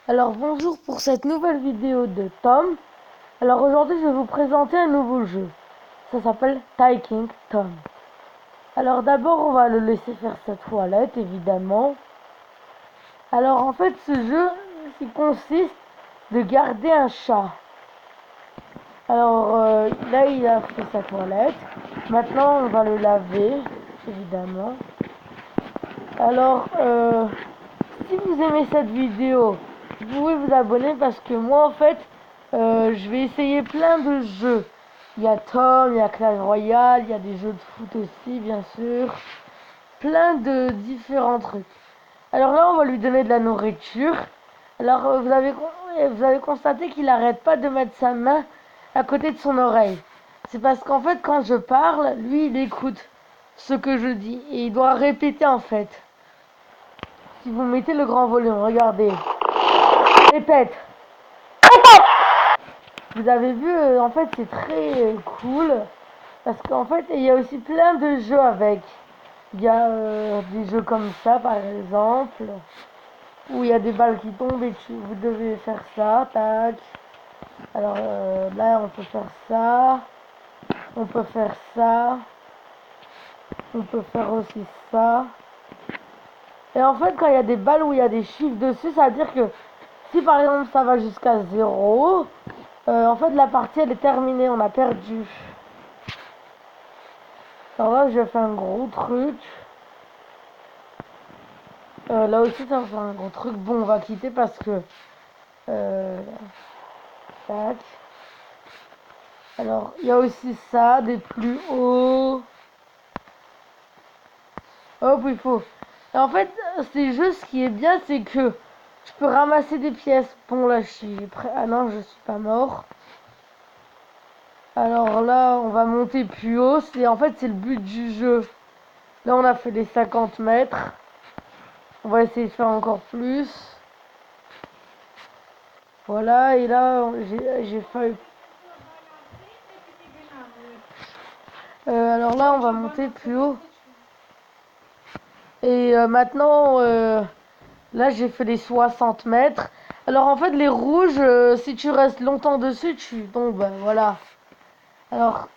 Alors bonjour pour cette nouvelle vidéo de Tom. Alors aujourd'hui je vais vous présenter un nouveau jeu. Ça s'appelle Talking Tom. Alors d'abord on va le laisser faire sa toilette évidemment. Alors en fait ce jeu il consiste de garder un chat. Alors là il a fait sa toilette. Maintenant on va le laver évidemment. Alors si vous aimez cette vidéo, vous pouvez vous abonner parce que moi en fait je vais essayer plein de jeux. Il y a Tom, il y a Clash Royale, il y a des jeux de foot aussi bien sûr. Plein de différents trucs. Alors là on va lui donner de la nourriture. Alors vous avez constaté qu'il n'arrête pas de mettre sa main à côté de son oreille. C'est parce qu'en fait quand je parle, lui il écoute ce que je dis et il doit répéter en fait. Si vous mettez le grand volume, regardez. Répète. Vous avez vu, en fait, c'est très cool. Parce qu'en fait, il y a aussi plein de jeux avec. Il y a des jeux comme ça, par exemple. Où il y a des balles qui tombent et vous devez faire ça. Tac. Alors là, on peut faire ça. On peut faire ça. On peut faire aussi ça. Et en fait, quand il y a des balles où il y a des chiffres dessus, ça veut dire que si par exemple ça va jusqu'à 0, en fait la partie elle est terminée, on a perdu. Alors là je fais un gros truc. Là aussi ça fait un gros truc. Bon on va quitter parce que... tac. Alors il y a aussi ça, des plus hauts. Hop il faut... Et en fait c'est juste ce qui est bien c'est que je peux ramasser des pièces. Bon là je suis prêt. Ah non je suis pas mort. Alors là, on va monter plus haut. En fait, c'est le but du jeu. Là, on a fait les 50 mètres. On va essayer de faire encore plus. Voilà, et là, j'ai fait... alors là, on va monter plus haut. Et maintenant, là, j'ai fait les 60 mètres. Alors, en fait, les rouges, si tu restes longtemps dessus, tu tombes. Voilà. Alors,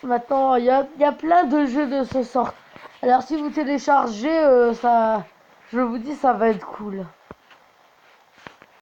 maintenant, il y a plein de jeux de ce sort. Alors, si vous téléchargez, ça, je vous dis, ça va être cool.